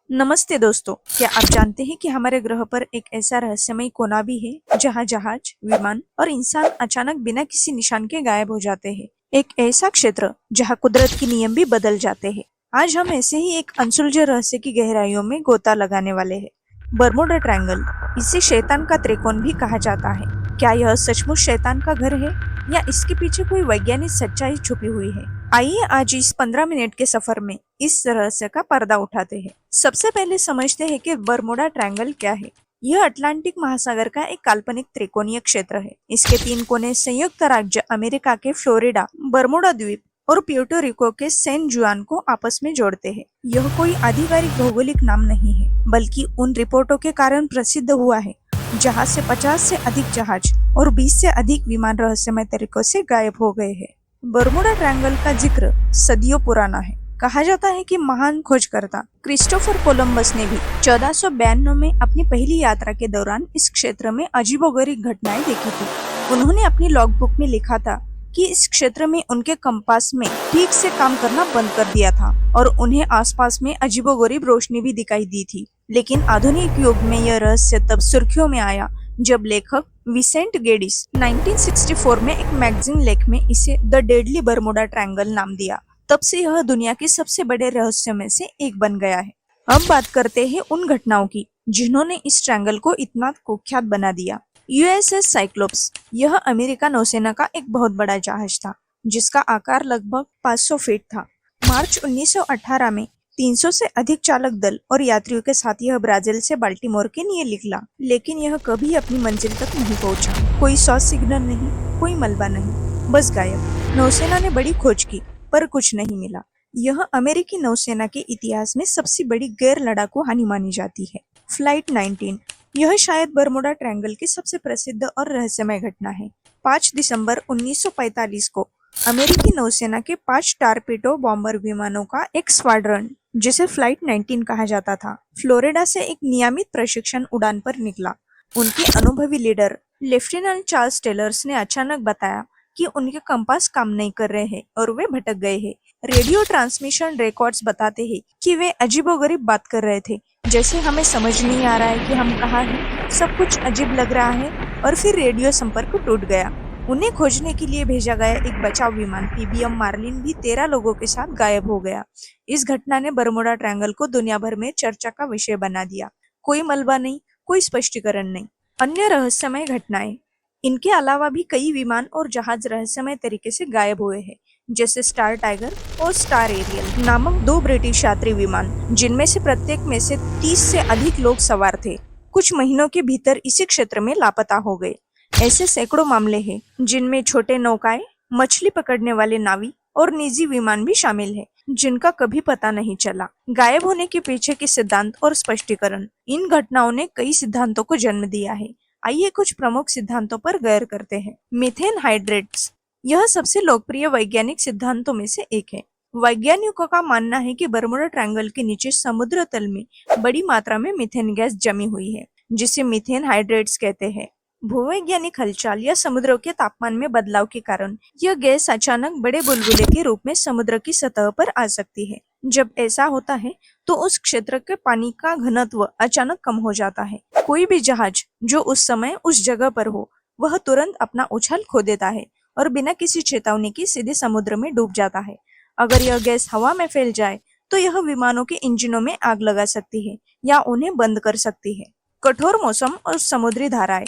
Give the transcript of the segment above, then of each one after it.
नमस्ते दोस्तों, क्या आप जानते हैं कि हमारे ग्रह पर एक ऐसा रहस्यमय कोना भी है जहां जहाज, विमान और इंसान अचानक बिना किसी निशान के गायब हो जाते हैं। एक ऐसा क्षेत्र जहां कुदरत के नियम भी बदल जाते हैं। आज हम ऐसे ही एक अनसुलझे रहस्य की गहराइयों में गोता लगाने वाले हैं। बर्मुडा ट्रायंगल, इसे शैतान का त्रिकोण भी कहा जाता है। क्या यह सचमुच शैतान का घर है या इसके पीछे कोई वैज्ञानिक सच्चाई छुपी हुई है? आइए आज इस 15 मिनट के सफर में इस रहस्य का पर्दा उठाते हैं। सबसे पहले समझते हैं कि बर्मुडा ट्रायंगल क्या है। यह अटलांटिक महासागर का एक काल्पनिक त्रिकोणीय क्षेत्र है। इसके 3 कोने संयुक्त राज्य अमेरिका के फ्लोरिडा, बर्मुडा द्वीप और प्यूर्टो रिको के सैन जुआन को आपस में जोड़ते हैं। यह कोई आधिकारिक भौगोलिक नाम नहीं है, बल्कि उन रिपोर्टों के कारण प्रसिद्ध हुआ है जहां से 50 से अधिक जहाज और 20 से अधिक विमान रहस्यमय तरीकों से गायब हो गए हैं। बर्मुडा ट्रायंगल का जिक्र सदियों पुराना है। कहा जाता है कि महान खोजकर्ता क्रिस्टोफर कोलंबस ने भी 1492 में अपनी पहली यात्रा के दौरान इस क्षेत्र में अजीबोगरीब घटनाएं देखी थी। उन्होंने अपनी लॉगबुक में लिखा था कि इस क्षेत्र में उनके कंपास में ठीक से काम करना बंद कर दिया था और उन्हें आसपास में अजीबोगरीब रोशनी भी दिखाई दी थी। लेकिन आधुनिक युग में यह रहस्य तब सुर्खियों में आया जब लेखक विसेंट गेडिस 1964 में एक मैगजीन लेख में इसे द डेडली बर्मुडा ट्रायंगल नाम दिया। तब से यह दुनिया के सबसे बड़े रहस्यों में से एक बन गया है। अब बात करते हैं उन घटनाओं की जिन्होंने इस ट्रायंगल को इतना कुख्यात बना दिया। यूएसएस साइक्लोप्स, यह अमेरिका नौसेना का एक बहुत बड़ा जहाज था जिसका आकार लगभग 500 फीट था। मार्च 1918 में 300 से अधिक चालक दल और यात्रियों के साथ यह ब्राजील से बाल्टीमोर के लिए निकला, लेकिन यह कभी अपनी मंजिल तक नहीं पहुंचा। कोई सॉस सिग्नल नहीं, कोई मलबा नहीं, बस गायब। नौसेना ने बड़ी खोज की पर कुछ नहीं मिला। यह अमेरिकी नौसेना के इतिहास में सबसे बड़ी गैर लड़ाकू हानि मानी जाती है। फ्लाइट 19, यह शायद बर्मुडा ट्रायंगल की सबसे प्रसिद्ध और रहस्यमय घटना है। 5 दिसंबर 1945 को अमेरिकी नौसेना के 5 टारपीडो बॉम्बर विमानों का एक स्क्वाड्रन, जिसे फ्लाइट 19 कहा जाता था, फ्लोरिडा से एक नियमित प्रशिक्षण उड़ान पर निकला। उनके अनुभवी लीडर लेफ्टिनेंट चार्ल्स टेलर्स ने अचानक बताया कि उनके कंपास काम नहीं कर रहे हैं और वे भटक गए हैं। रेडियो ट्रांसमिशन रिकॉर्ड्स बताते हैं कि वे अजीबोगरीब बात कर रहे थे, जैसे हमें समझ नहीं आ रहा है कि हम कहाँ हैं, सब कुछ अजीब लग रहा है। और फिर रेडियो संपर्क टूट गया। उन्हें खोजने के लिए भेजा गया एक बचाव विमान पीबीएम मार्लिन भी 13 लोगों के साथ गायब हो गया। इस घटना ने बर्मुडा ट्रायंगल को दुनिया भर में चर्चा का विषय बना दिया। कोई मलबा नहीं, कोई स्पष्टीकरण नहीं। अन्य रहस्यमय घटनाएं, इनके अलावा भी कई विमान और जहाज रहस्यमय तरीके से गायब हुए हैं, जैसे स्टार टाइगर और स्टार एरियल नामक 2 ब्रिटिश यात्री विमान, जिनमें से प्रत्येक में से 30 से अधिक लोग सवार थे। कुछ महीनों के भीतर इसी क्षेत्र में लापता हो गए। ऐसे सैकड़ों मामले हैं जिनमें छोटे नौकाएं, मछली पकड़ने वाले नावी और निजी विमान भी शामिल हैं, जिनका कभी पता नहीं चला। गायब होने के पीछे के सिद्धांत और स्पष्टीकरण, इन घटनाओं ने कई सिद्धांतों को जन्म दिया है। आइए कुछ प्रमुख सिद्धांतों पर गौर करते हैं। मीथेन हाइड्रेट्स, यह सबसे लोकप्रिय वैज्ञानिक सिद्धांतों में से एक है। वैज्ञानिकों का मानना है कि बर्मुडा ट्रायंगल के नीचे समुद्र तल में बड़ी मात्रा में मीथेन गैस जमी हुई है, जिसे मीथेन हाइड्रेट्स कहते हैं। भूवैज्ञानिक हलचल या समुद्र के तापमान में बदलाव के कारण यह गैस अचानक बड़े बुलबुले के रूप में समुद्र की सतह पर आ सकती है। जब ऐसा होता है तो उस क्षेत्र के पानी का घनत्व अचानक कम हो जाता है। कोई भी जहाज जो उस समय उस जगह पर हो, वह तुरंत अपना उछाल खो देता है और बिना किसी चेतावनी के सीधे समुद्र में डूब जाता है। अगर यह गैस हवा में फैल जाए तो यह विमानों के इंजनों में आग लगा सकती है या उन्हें बंद कर सकती है। कठोर मौसम और समुद्री धाराएं,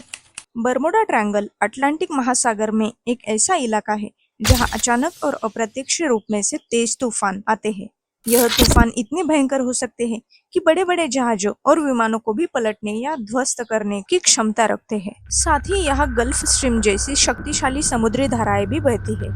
बर्मुडा ट्रायंगल अटलांटिक महासागर में एक ऐसा इलाका है जहां अचानक और अप्रत्यक्ष रूप में से तेज तूफान आते हैं। यह तूफान इतने भयंकर हो सकते हैं कि बड़े बड़े जहाजों और विमानों को भी पलटने या ध्वस्त करने की क्षमता रखते हैं। साथ ही यहाँ गल्फ स्ट्रीम जैसी शक्तिशाली समुद्री धाराएं भी बहती है।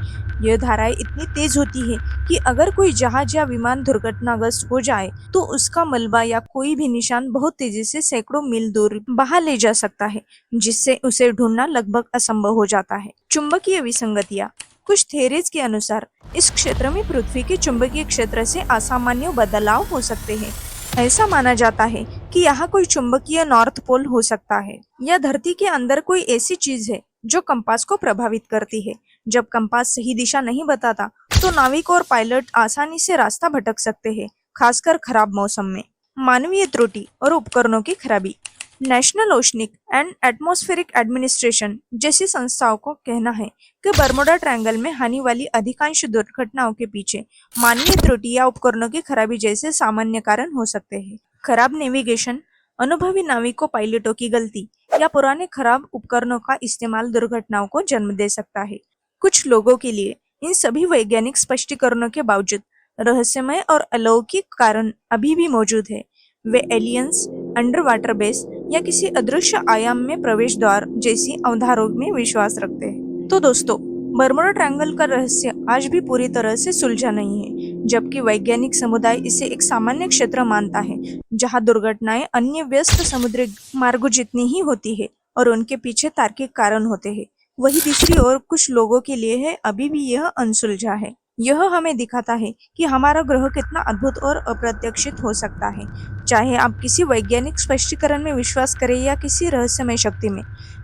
यह धाराएं इतनी तेज होती है कि अगर कोई जहाज या विमान दुर्घटनाग्रस्त हो जाए तो उसका मलबा या कोई भी निशान बहुत तेजी से सैकड़ों मील दूर बहा ले जा सकता है, जिससे उसे ढूंढना लगभग असंभव हो जाता है। चुंबकीय विसंगतियां, कुछ थ्योरीज के अनुसार इस क्षेत्र में पृथ्वी के चुंबकीय क्षेत्र से असामान्य बदलाव हो सकते हैं। ऐसा माना जाता है कि यहाँ कोई चुंबकीय नॉर्थ पोल हो सकता है या धरती के अंदर कोई ऐसी चीज है जो कंपास को प्रभावित करती है। जब कंपास सही दिशा नहीं बताता तो नाविक और पायलट आसानी से रास्ता भटक सकते हैं, खासकर खराब मौसम में। मानवीय त्रुटि और उपकरणों की खराबी। National oceanic and atmospheric administration जैसी संस्थाओं को कहना है कि बर्मुडा ट्रायंगल में होने वाली अधिकांश दुर्घटनाओं के पीछे मानवीय त्रुटि या उपकरणों की खराबी जैसे सामान्य कारण हो सकते हैं। खराब नेविगेशन, अनुभवी नाविकों पायलटों की गलती या पुराने खराब उपकरणों का इस्तेमाल दुर्घटनाओं को जन्म दे सकता है। कुछ लोगों के लिए इन सभी वैज्ञानिक स्पष्टीकरणों के बावजूद रहस्यमय और अलौकिक कारण अभी भी मौजूद है। वे एलियंस, अंडर वाटर बेस या किसी अदृश्य आयाम में प्रवेश द्वार जैसी अवधारणाओं में विश्वास रखते हैं। तो दोस्तों, बर्मुडा ट्रायंगल का रहस्य आज भी पूरी तरह से सुलझा नहीं है, जबकि वैज्ञानिक समुदाय इसे एक सामान्य क्षेत्र मानता है जहां दुर्घटनाएं अन्य व्यस्त समुद्री मार्गों जितनी ही होती है और उनके पीछे तार्किक कारण होते हैं। वही दूसरी ओर कुछ लोगों के लिए है अभी भी यह अनसुलझा है। यह हमें दिखाता है कि हमारा ग्रह कितना अद्भुत और अप्रत्याशित हो सकता है। चाहे आप किसी वैज्ञानिक स्पष्टीकरण में विश्वास करें या किसी रहस्यमय शक्ति में,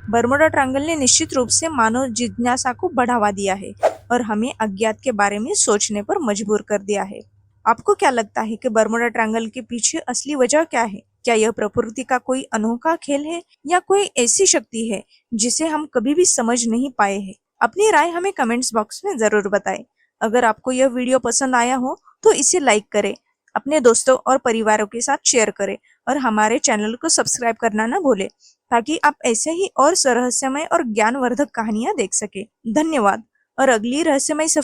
बर्मुडा ट्रायंगल ने निश्चित रूप से मानव जिज्ञासा को बढ़ावा दिया है और हमें अज्ञात के बारे में सोचने पर मजबूर कर दिया है। आपको क्या लगता है कि बर्मुडा ट्रायंगल के पीछे असली वजह क्या है? क्या यह प्रकृति का कोई अनोखा खेल है या कोई ऐसी शक्ति है जिसे हम कभी भी समझ नहीं पाए हैं? अपनी राय हमें कमेंट्स बॉक्स में जरूर बताएं। अगर आपको यह वीडियो पसंद आया हो तो इसे लाइक करें, अपने दोस्तों और परिवारों के साथ शेयर करें और हमारे चैनल को सब्सक्राइब करना न भूलें ताकि आप ऐसे ही और रहस्यमय और ज्ञानवर्धक कहानियां देख सके। धन्यवाद और अगली रहस्यमय